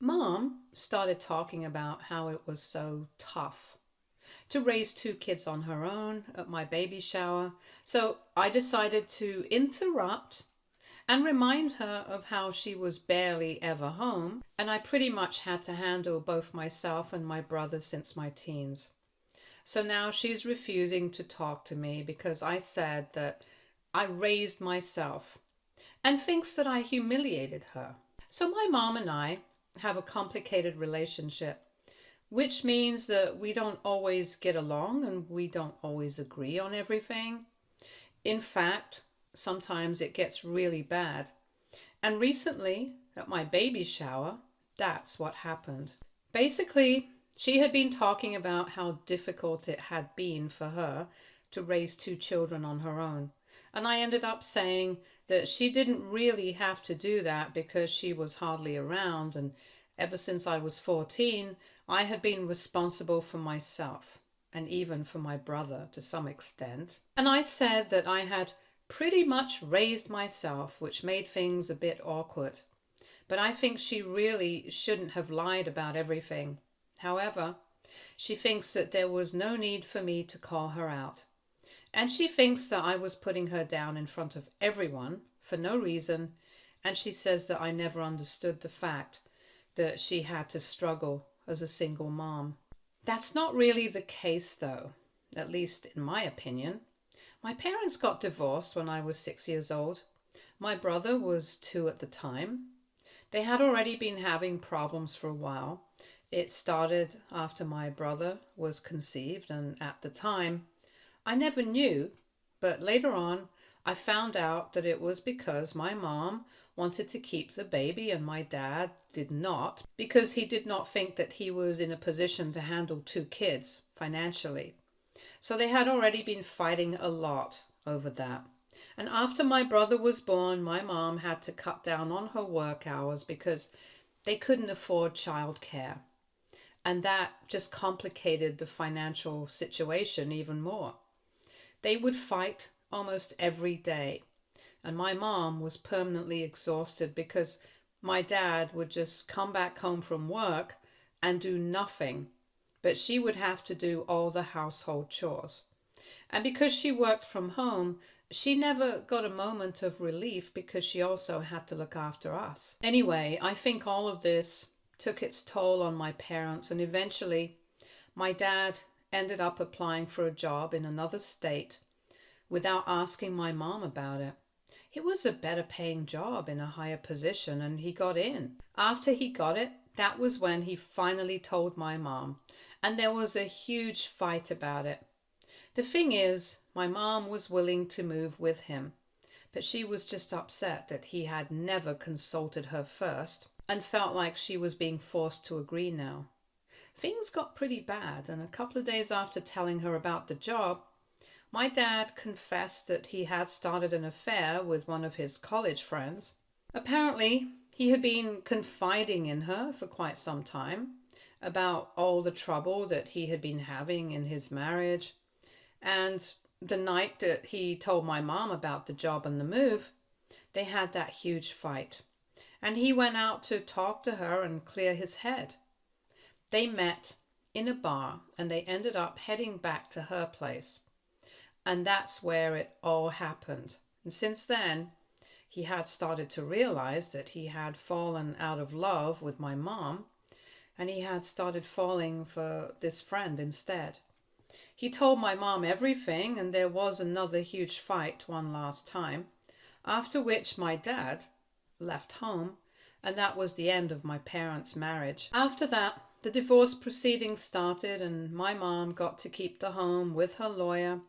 Mom started talking about how it was so tough to raise two kids on her own at my baby shower, so I decided to interrupt and remind her of how she was barely ever home, and I pretty much had to handle both myself and my brother since my teens. So now she's refusing to talk to me because I said that I raised myself and thinks that I humiliated her. So my mom and I have a complicated relationship, which means that we don't always get along and we don't always agree on everything. In fact, sometimes it gets really bad. And recently, at my baby shower, that's what happened. Basically, she had been talking about how difficult it had been for her to raise two children on her own. And I ended up saying that she didn't really have to do that because she was hardly around, and ever since I was 14, I had been responsible for myself and even for my brother to some extent. And I said that I had pretty much raised myself, which made things a bit awkward. But I think she really shouldn't have lied about everything. However, she thinks that there was no need for me to call her out. And she thinks that I was putting her down in front of everyone for no reason, and she says that I never understood the fact that she had to struggle as a single mom. That's not really the case though, at least in my opinion. My parents got divorced when I was 6 years old. My brother was 2 at the time. They had already been having problems for a while. It started after my brother was conceived, and at the time, I never knew, but later on I found out that it was because my mom wanted to keep the baby and my dad did not, because he did not think that he was in a position to handle two kids financially. So they had already been fighting a lot over that. And after my brother was born, my mom had to cut down on her work hours because they couldn't afford childcare. And that just complicated the financial situation even more. They would fight almost every day, and my mom was permanently exhausted because my dad would just come back home from work and do nothing, but she would have to do all the household chores. And because she worked from home, she never got a moment of relief because she also had to look after us. Anyway, I think all of this took its toll on my parents, and eventually my dad ended up applying for a job in another state without asking my mom about it. It was a better paying job in a higher position, and he got in. After he got it, that was when he finally told my mom, and there was a huge fight about it. The thing is, my mom was willing to move with him, but she was just upset that he had never consulted her first and felt like she was being forced to agree now. Things got pretty bad, and a couple of days after telling her about the job, my dad confessed that he had started an affair with one of his college friends. Apparently, he had been confiding in her for quite some time about all the trouble that he had been having in his marriage. And the night that he told my mom about the job and the move, they had that huge fight. And he went out to talk to her and clear his head. They met in a bar and they ended up heading back to her place. And that's where it all happened. And since then, he had started to realize that he had fallen out of love with my mom, and he had started falling for this friend instead. He told my mom everything, and there was another huge fight one last time, after which my dad left home, and that was the end of my parents' marriage. After that, the divorce proceedings started, and my mom got to keep the home with her lawyer.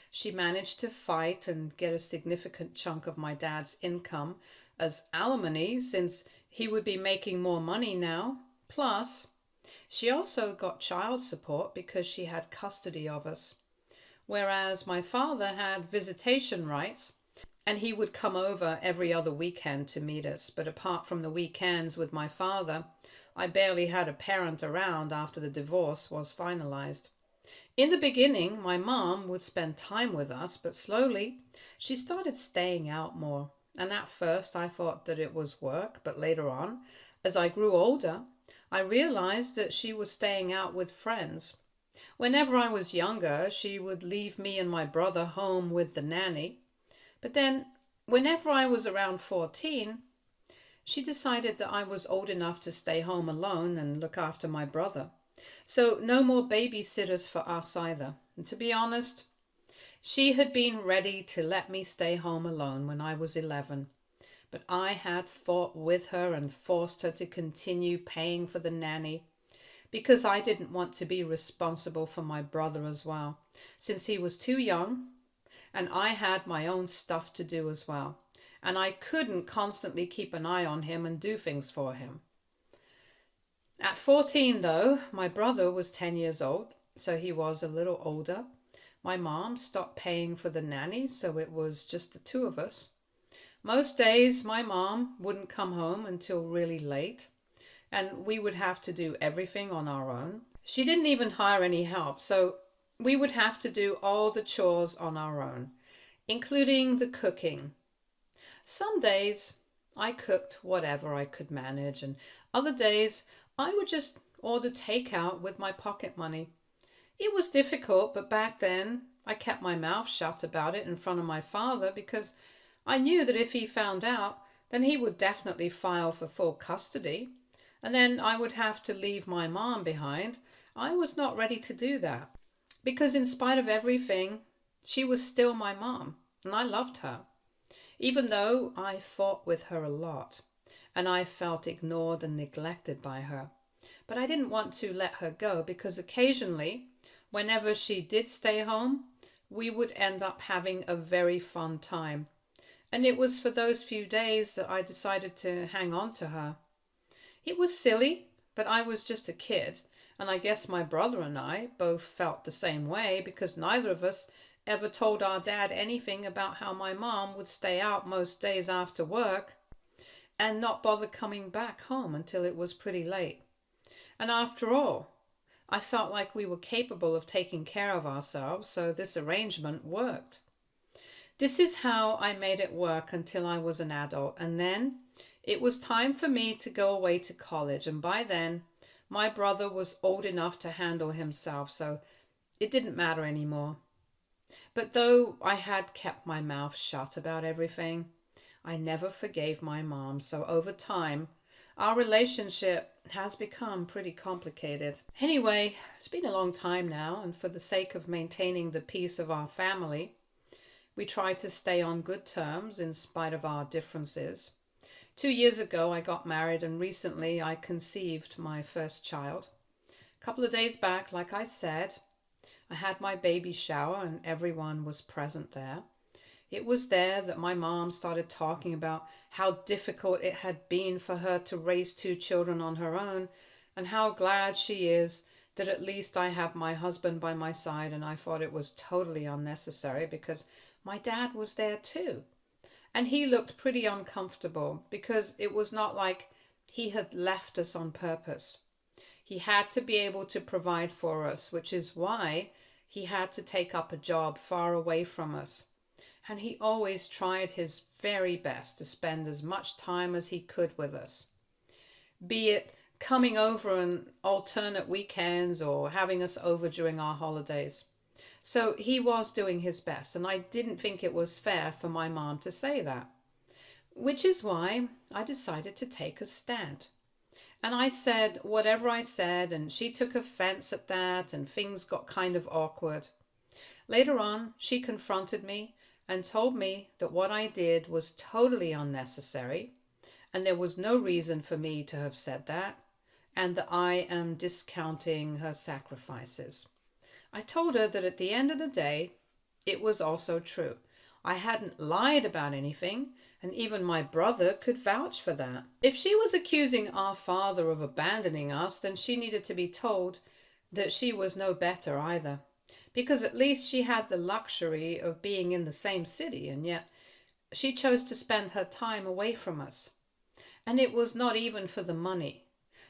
She managed to fight and get a significant chunk of my dad's income as alimony, since he would be making more money now. Plus, she also got child support because she had custody of us, whereas my father had visitation rights, and he would come over every other weekend to meet us. But apart from the weekends with my father, I barely had a parent around after the divorce was finalized. In the beginning, my mom would spend time with us, but slowly she started staying out more. And at first I thought that it was work, but later on, as I grew older, I realized that she was staying out with friends. Whenever I was younger, she would leave me and my brother home with the nanny. But then, whenever I was around 14, she decided that I was old enough to stay home alone and look after my brother. So, no more babysitters for us either. And to be honest, she had been ready to let me stay home alone when I was 11. But I had fought with her and forced her to continue paying for the nanny because I didn't want to be responsible for my brother as well, since he was too young and I had my own stuff to do as well. And I couldn't constantly keep an eye on him and do things for him. At 14, though, my brother was 10 years old, so he was a little older. My mom stopped paying for the nanny, so it was just the two of us. Most days, my mom wouldn't come home until really late, and we would have to do everything on our own. She didn't even hire any help, so we would have to do all the chores on our own, including the cooking. Some days I cooked whatever I could manage, and other days I would just order takeout with my pocket money. It was difficult, but back then I kept my mouth shut about it in front of my father because I knew that if he found out, then he would definitely file for full custody, and then I would have to leave my mom behind. I was not ready to do that because in spite of everything, she was still my mom, and I loved her. Even though I fought with her a lot, and I felt ignored and neglected by her. But I didn't want to let her go because occasionally, whenever she did stay home, we would end up having a very fun time. And it was for those few days that I decided to hang on to her. It was silly, but I was just a kid, and I guess my brother and I both felt the same way because neither of us ever told our dad anything about how my mom would stay out most days after work and not bother coming back home until it was pretty late. And after all, I felt like we were capable of taking care of ourselves, so this arrangement worked. This is how I made it work until I was an adult, and then it was time for me to go away to college, and by then my brother was old enough to handle himself, so it didn't matter anymore. But though I had kept my mouth shut about everything, I never forgave my mom, so over time, our relationship has become pretty complicated. Anyway, it's been a long time now, and for the sake of maintaining the peace of our family, we try to stay on good terms in spite of our differences. 2 years ago, I got married, and recently I conceived my first child. A couple of days back, like I said, I had my baby shower and everyone was present there. It was there that my mom started talking about how difficult it had been for her to raise two children on her own and how glad she is that at least I have my husband by my side, and I thought it was totally unnecessary because my dad was there too. And he looked pretty uncomfortable because it was not like he had left us on purpose. He had to be able to provide for us, which is why he had to take up a job far away from us. And he always tried his very best to spend as much time as he could with us, be it coming over on alternate weekends or having us over during our holidays. So he was doing his best, and I didn't think it was fair for my mom to say that, which is why I decided to take a stand. And I said whatever I said, and she took offense at that, and things got kind of awkward. Later on, she confronted me and told me that what I did was totally unnecessary, and there was no reason for me to have said that, and that I am discounting her sacrifices. I told her that at the end of the day, it was also true. I hadn't lied about anything, and even my brother could vouch for that. If she was accusing our father of abandoning us, then she needed to be told that she was no better either, because at least she had the luxury of being in the same city, and yet she chose to spend her time away from us. And it was not even for the money.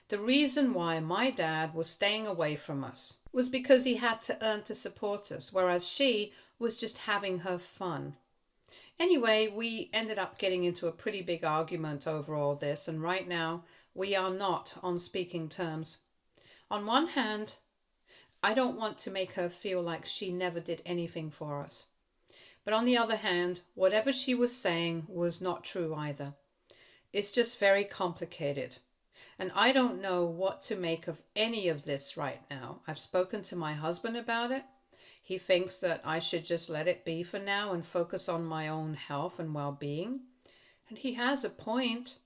The reason why my dad was staying away from us was because he had to earn to support us, whereas she was just having her fun. Anyway, we ended up getting into a pretty big argument over all this, and right now We are not on speaking terms. On one hand, I don't want to make her feel like she never did anything for us. But on the other hand, whatever she was saying was not true either. It's just very complicated. And I don't know what to make of any of this right now. I've spoken to my husband about it. He thinks that I should just let it be for now and focus on my own health and well-being. And he has a point.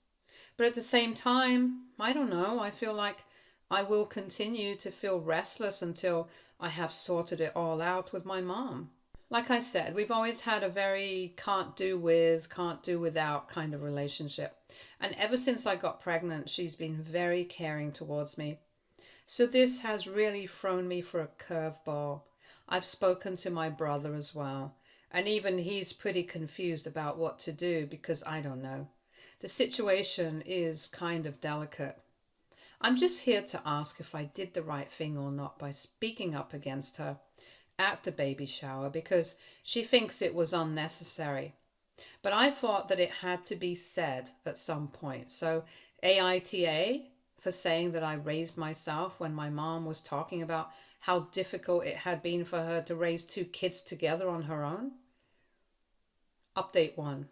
But at the same time, I don't know. I feel like I will continue to feel restless until I have sorted it all out with my mom. Like I said, we've always had a very can't do with, can't do without kind of relationship. And ever since I got pregnant, she's been very caring towards me. So this has really thrown me for a curveball. I've spoken to my brother as well, and even he's pretty confused about what to do because I don't know. The situation is kind of delicate. I'm just here to ask if I did the right thing or not by speaking up against her at the baby shower because she thinks it was unnecessary. But I thought that it had to be said at some point. So AITA for saying that I raised myself when my mom was talking about how difficult it had been for her to raise two kids together on her own. Update 1.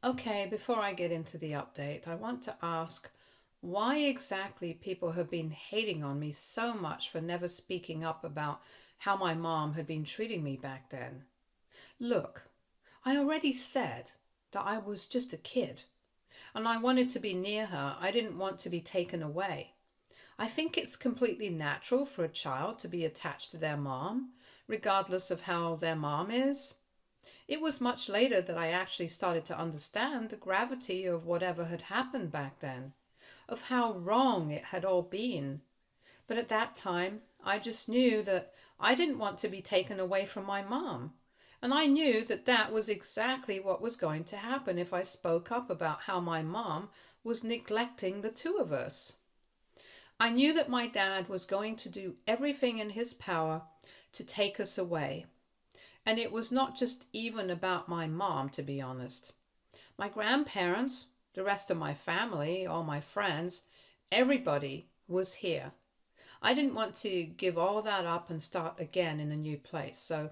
Okay, before I get into the update, I want to ask why exactly people have been hating on me so much for never speaking up about how my mom had been treating me back then. Look, I already said that I was just a kid and I wanted to be near her. I didn't want to be taken away. I think it's completely natural for a child to be attached to their mom, regardless of how their mom is. It was much later that I actually started to understand the gravity of whatever had happened back then, of how wrong it had all been. But at that time, I just knew that I didn't want to be taken away from my mom. And I knew that that was exactly what was going to happen if I spoke up about how my mom was neglecting the two of us. I knew that my dad was going to do everything in his power to take us away. And it was not just even about my mom, to be honest. My grandparents, the rest of my family, all my friends, everybody was here. I didn't want to give all that up and start again in a new place. So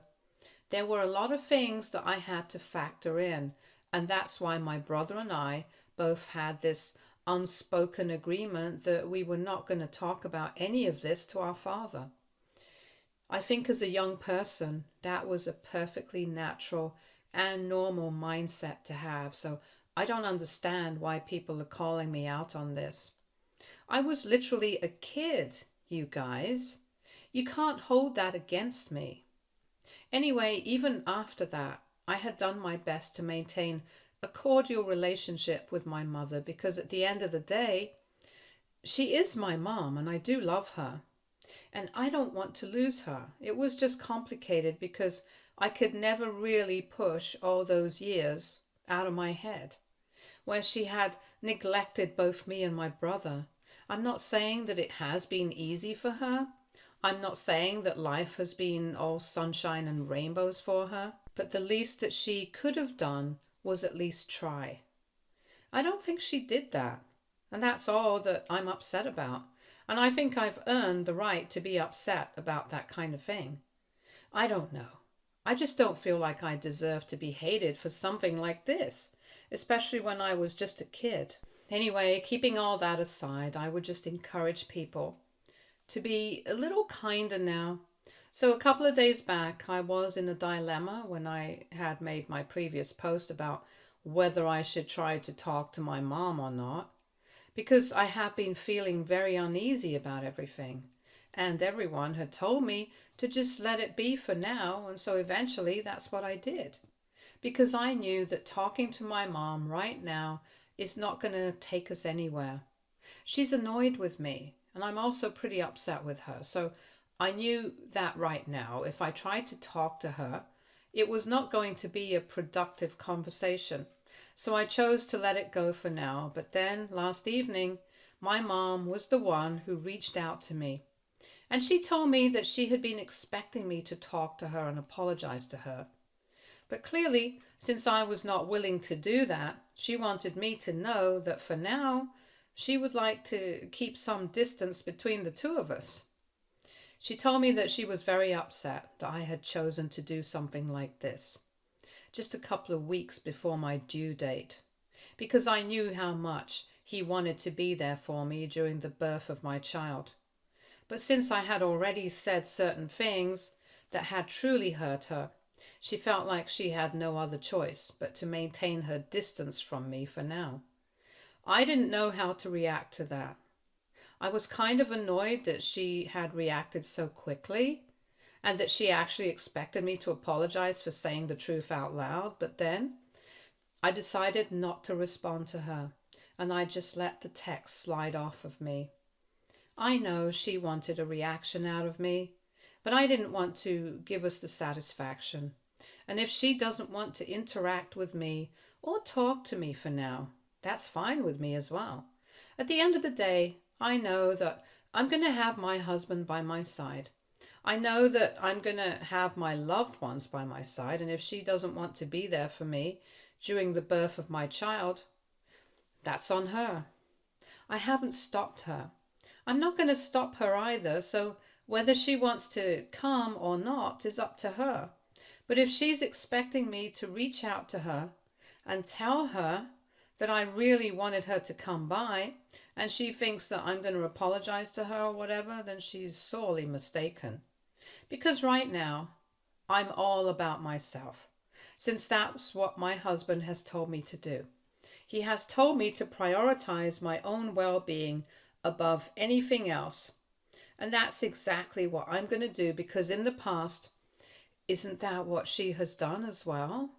there were a lot of things that I had to factor in. And that's why my brother and I both had this unspoken agreement that we were not going to talk about any of this to our father. I think as a young person, that was a perfectly natural and normal mindset to have. So I don't understand why people are calling me out on this. I was literally a kid, you guys. You can't hold that against me. Anyway, even after that, I had done my best to maintain a cordial relationship with my mother because at the end of the day, she is my mom and I do love her. And I don't want to lose her. It was just complicated because I could never really push all those years out of my head, where she had neglected both me and my brother. I'm not saying that it has been easy for her. I'm not saying that life has been all sunshine and rainbows for her, but the least that she could have done was at least try. I don't think she did that, and that's all that I'm upset about. And I think I've earned the right to be upset about that kind of thing. I don't know. I just don't feel like I deserve to be hated for something like this, especially when I was just a kid. Anyway, keeping all that aside, I would just encourage people to be a little kinder now. So a couple of days back, I was in a dilemma when I had made my previous post about whether I should try to talk to my mom or not, because I had been feeling very uneasy about everything. And everyone had told me to just let it be for now, and so eventually that's what I did. Because I knew that talking to my mom right now is not going to take us anywhere. She's annoyed with me, and I'm also pretty upset with her. So I knew that right now, if I tried to talk to her, it was not going to be a productive conversation. So I chose to let it go for now. But then last evening, my mom was the one who reached out to me. And she told me that she had been expecting me to talk to her and apologize to her. But clearly, since I was not willing to do that, she wanted me to know that for now, She would like to keep some distance between the two of us. She told me that she was very upset that I had chosen to do something like this, just a couple of weeks before my due date, because I knew how much he wanted to be there for me during the birth of my child. But since I had already said certain things that had truly hurt her, she felt like she had no other choice but to maintain her distance from me for now. I didn't know how to react to that. I was kind of annoyed that she had reacted so quickly and that she actually expected me to apologize for saying the truth out loud. But then I decided not to respond to her, and I just let the text slide off of me. I know she wanted a reaction out of me, but I didn't want to give us the satisfaction. And if she doesn't want to interact with me or talk to me for now, that's fine with me as well. At the end of the day, I know that I'm going to have my husband by my side. I know that I'm going to have my loved ones by my side, and if she doesn't want to be there for me during the birth of my child, that's on her. I haven't stopped her. I'm not going to stop her either, so whether she wants to come or not is up to her. But if she's expecting me to reach out to her and tell her that I really wanted her to come by, and she thinks that I'm going to apologize to her or whatever, then she's sorely mistaken. Because right now, I'm all about myself, since that's what my husband has told me to do. He has told me to prioritize my own well-being above anything else. And that's exactly what I'm going to do, because in the past, isn't that what she has done as well?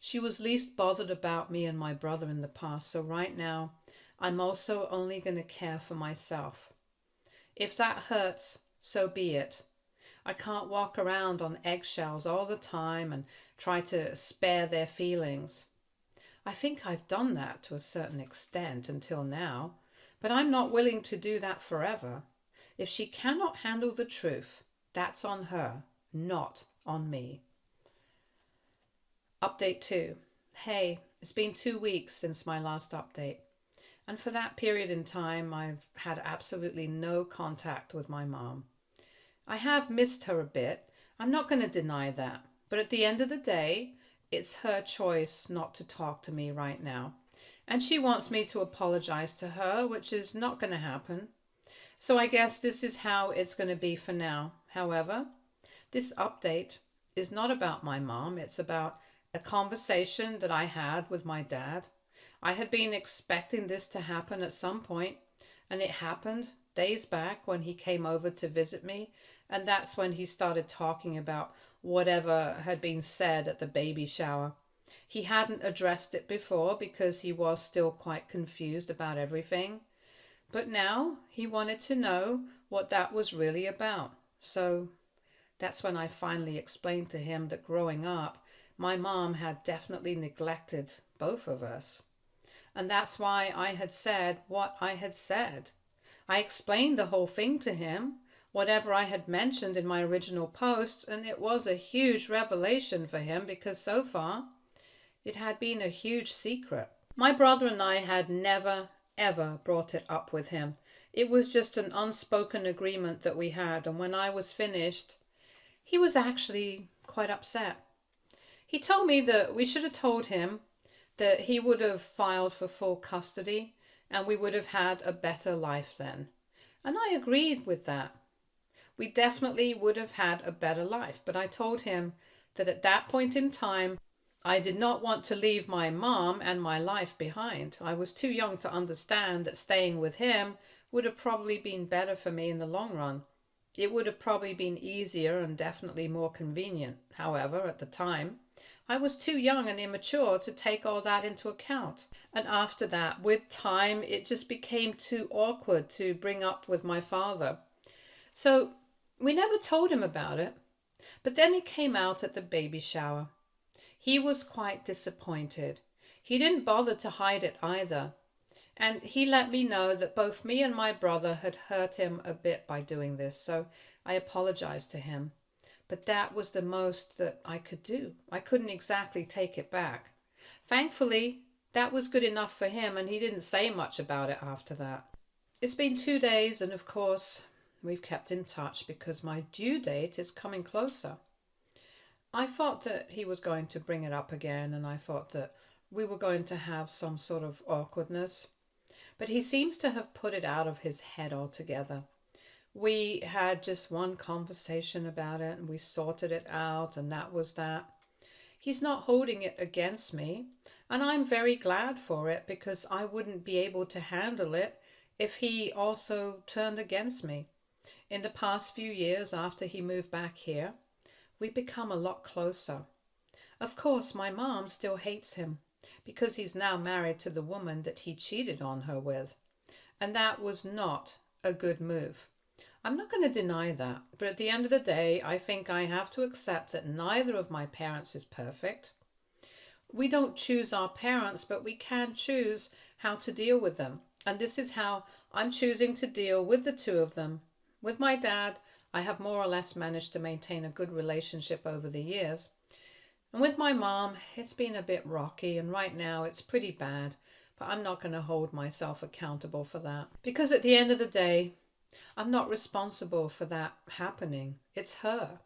She was least bothered about me and my brother in the past, so right now, I'm also only going to care for myself. If that hurts, so be it. I can't walk around on eggshells all the time and try to spare their feelings. I think I've done that to a certain extent until now, but I'm not willing to do that forever. If she cannot handle the truth, that's on her, not on me. Update 2. Hey, it's been 2 weeks since my last update, and for that period in time, I've had absolutely no contact with my mom. I have missed her a bit, I'm not going to deny that, but at the end of the day, it's her choice not to talk to me right now. And she wants me to apologize to her, which is not going to happen. So I guess this is how it's going to be for now. However, this update is not about my mom. It's about a conversation that I had with my dad. I had been expecting this to happen at some point, and it happened days back when he came over to visit me. And that's when he started talking about whatever had been said at the baby shower. He hadn't addressed it before because he was still quite confused about everything. But now he wanted to know what that was really about. So that's when I finally explained to him that growing up, my mom had definitely neglected both of us. And that's why I had said what I had said. I explained the whole thing to him, whatever I had mentioned in my original post, and it was a huge revelation for him because so far it had been a huge secret. My brother and I had never, ever brought it up with him. It was just an unspoken agreement that we had, and when I was finished, he was actually quite upset. He told me that we should have told him that he would have filed for full custody and we would have had a better life then. And I agreed with that. We definitely would have had a better life, but I told him that at that point in time, I did not want to leave my mom and my life behind. I was too young to understand that staying with him would have probably been better for me in the long run. It would have probably been easier and definitely more convenient. However, at the time, I was too young and immature to take all that into account. And after that, with time, it just became too awkward to bring up with my father. So we never told him about it. But then it came out at the baby shower. He was quite disappointed. He didn't bother to hide it either. And he let me know that both me and my brother had hurt him a bit by doing this, so I apologized to him. But that was the most that I could do. I couldn't exactly take it back. Thankfully, that was good enough for him, and he didn't say much about it after that. It's been 2 days, and of course, we've kept in touch because my due date is coming closer. I thought that he was going to bring it up again, and I thought that we were going to have some sort of awkwardness. But he seems to have put it out of his head altogether. We had just one conversation about it, and we sorted it out, and that was that. He's not holding it against me, and I'm very glad for it because I wouldn't be able to handle it if he also turned against me. In the past few years after he moved back here, we've become a lot closer. Of course, my mom still hates him because he's now married to the woman that he cheated on her with, and that was not a good move. I'm not going to deny that, but at the end of the day, I think I have to accept that neither of my parents is perfect. We don't choose our parents, but we can choose how to deal with them. And this is how I'm choosing to deal with the two of them. With my dad, I have more or less managed to maintain a good relationship over the years. And with my mom, it's been a bit rocky, and right now it's pretty bad, but I'm not going to hold myself accountable for that. Because at the end of the day, I'm not responsible for that happening. It's her.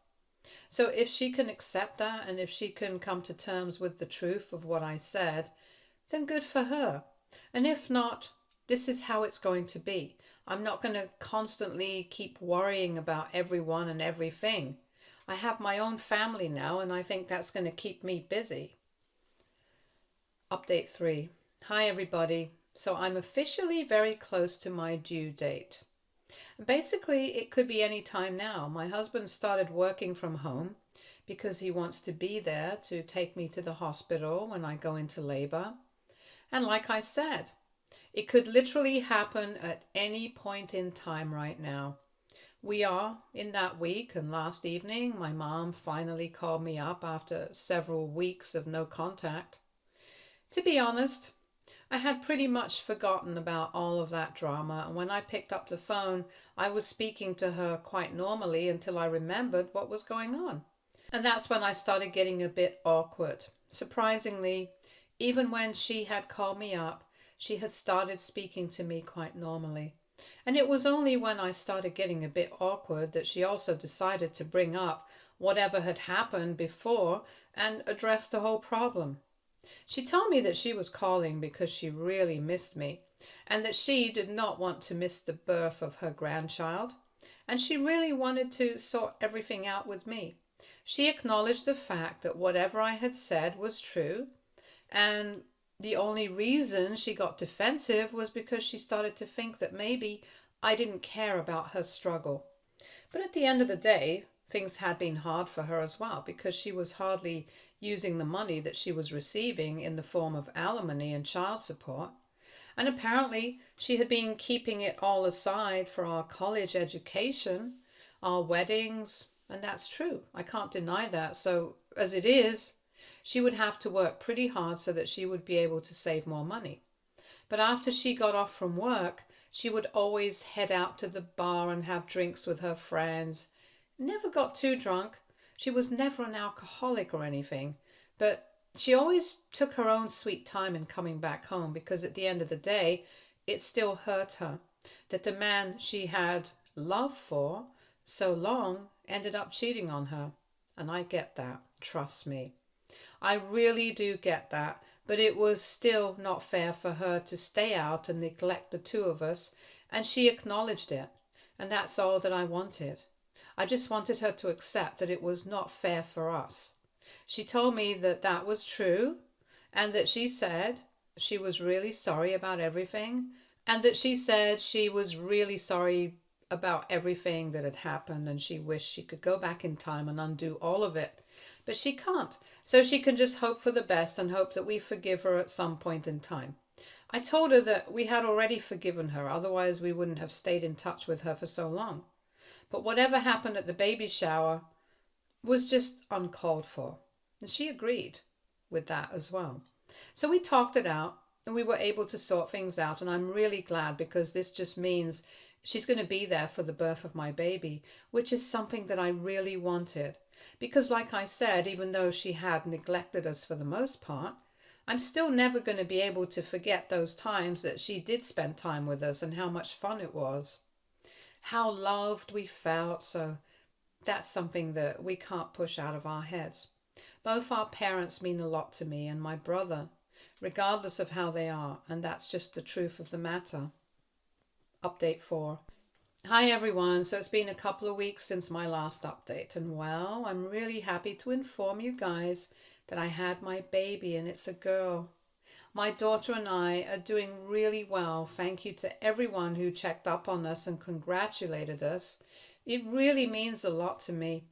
So if she can accept that, and if she can come to terms with the truth of what I said, then good for her. And if not, this is how it's going to be. I'm not going to constantly keep worrying about everyone and everything. I have my own family now, and I think that's going to keep me busy. Update 3. Hi everybody. So I'm officially very close to my due date. Basically, it could be any time now. My husband started working from home because he wants to be there to take me to the hospital when I go into labor. And like I said, it could literally happen at any point in time right now. We are in that week, and last evening my mom finally called me up after several weeks of no contact. To be honest, I had pretty much forgotten about all of that drama, and when I picked up the phone, I was speaking to her quite normally until I remembered what was going on. And that's when I started getting a bit awkward. Surprisingly, even when she had called me up, she had started speaking to me quite normally. And it was only when I started getting a bit awkward that she also decided to bring up whatever had happened before and address the whole problem. She told me that she was calling because she really missed me, and that she did not want to miss the birth of her grandchild, and she really wanted to sort everything out with me. She acknowledged the fact that whatever I had said was true, and the only reason she got defensive was because she started to think that maybe I didn't care about her struggle. But at the end of the day, things had been hard for her as well, because she was hardly using the money that she was receiving in the form of alimony and child support. And apparently she had been keeping it all aside for our college education, our weddings, and that's true. I can't deny that. So as it is, she would have to work pretty hard so that she would be able to save more money. But after she got off from work, she would always head out to the bar and have drinks with her friends. Never got too drunk. She was never an alcoholic or anything, but she always took her own sweet time in coming back home, because at the end of the day, it still hurt her that the man she had love for so long ended up cheating on her. And I get that, trust me. I really do get that, but it was still not fair for her to stay out and neglect the two of us, and she acknowledged it, and that's all that I wanted. I just wanted her to accept that it was not fair for us. She told me that that was true, and that she said she was really sorry about everything, and that she said she was really sorry about everything that had happened, and she wished she could go back in time and undo all of it. But she can't, so she can just hope for the best and hope that we forgive her at some point in time. I told her that we had already forgiven her, otherwise we wouldn't have stayed in touch with her for so long. But whatever happened at the baby shower was just uncalled for. And she agreed with that as well. So we talked it out, and we were able to sort things out. And I'm really glad, because this just means she's going to be there for the birth of my baby, which is something that I really wanted. Because like I said, even though she had neglected us for the most part, I'm still never going to be able to forget those times that she did spend time with us and how much fun it was. How loved we felt. So that's something that we can't push out of our heads. Both our parents mean a lot to me and my brother, regardless of how they are, and that's just the truth of the matter. Update 4. Hi everyone, so it's been a couple of weeks since my last update, and well, I'm really happy to inform you guys that I had my baby and it's a girl. My daughter and I are doing really well. Thank you to everyone who checked up on us and congratulated us. It really means a lot to me.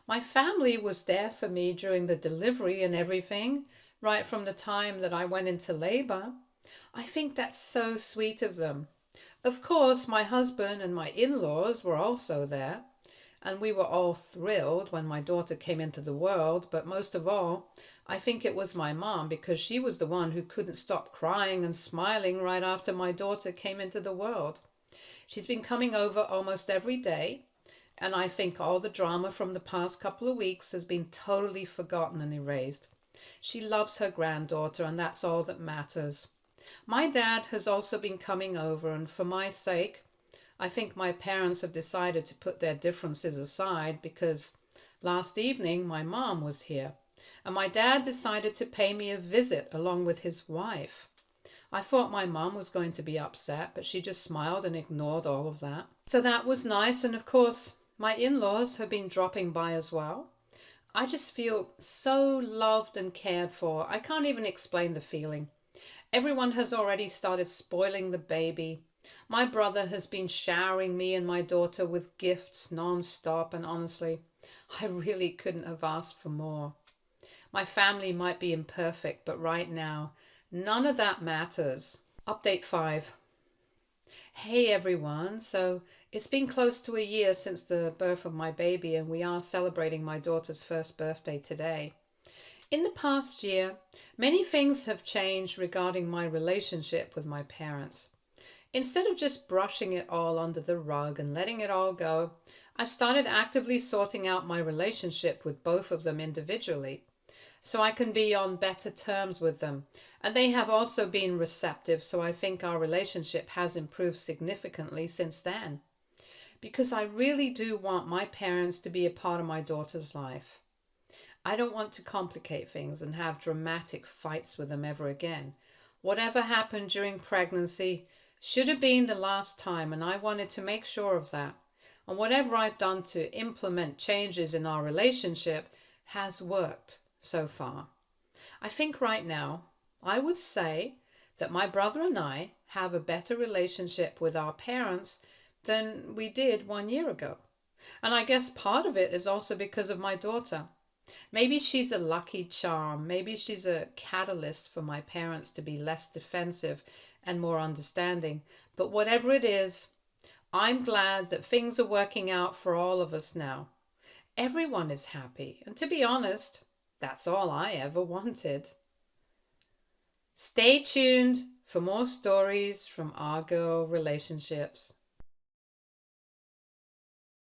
My family was there for me during the delivery and everything, right from the time that I went into labor. I think that's so sweet of them. Of course, my husband and my in-laws were also there, and we were all thrilled when my daughter came into the world, but most of all, I think it was my mom because she was the one who couldn't stop crying and smiling right after my daughter came into the world. She's been coming over almost every day, and I think all the drama from the past couple of weeks has been totally forgotten and erased. She loves her granddaughter, and that's all that matters. My dad has also been coming over, and for my sake, I think my parents have decided to put their differences aside because last evening my mom was here, and my dad decided to pay me a visit along with his wife. I thought my mom was going to be upset, but she just smiled and ignored all of that. So that was nice, and of course, my in-laws have been dropping by as well. I just feel so loved and cared for. I can't even explain the feeling. Everyone has already started spoiling the baby. My brother has been showering me and my daughter with gifts non-stop, and honestly, I really couldn't have asked for more. My family might be imperfect, but right now, none of that matters. Update 5. Hey everyone, so it's been close to a year since the birth of my baby, and we are celebrating my daughter's first birthday today. In the past year, many things have changed regarding my relationship with my parents. Instead of just brushing it all under the rug and letting it all go, I've started actively sorting out my relationship with both of them individually, so I can be on better terms with them. And they have also been receptive, so I think our relationship has improved significantly since then. Because I really do want my parents to be a part of my daughter's life. I don't want to complicate things and have dramatic fights with them ever again. Whatever happened during pregnancy should have been the last time, and I wanted to make sure of that. And whatever I've done to implement changes in our relationship has worked so far. I think right now, I would say that my brother and I have a better relationship with our parents than we did 1 year ago. And I guess part of it is also because of my daughter. Maybe she's a lucky charm. Maybe she's a catalyst for my parents to be less defensive and more understanding. But whatever it is, I'm glad that things are working out for all of us now. Everyone is happy. And to be honest, that's all I ever wanted. Stay tuned for more stories from our girl relationships.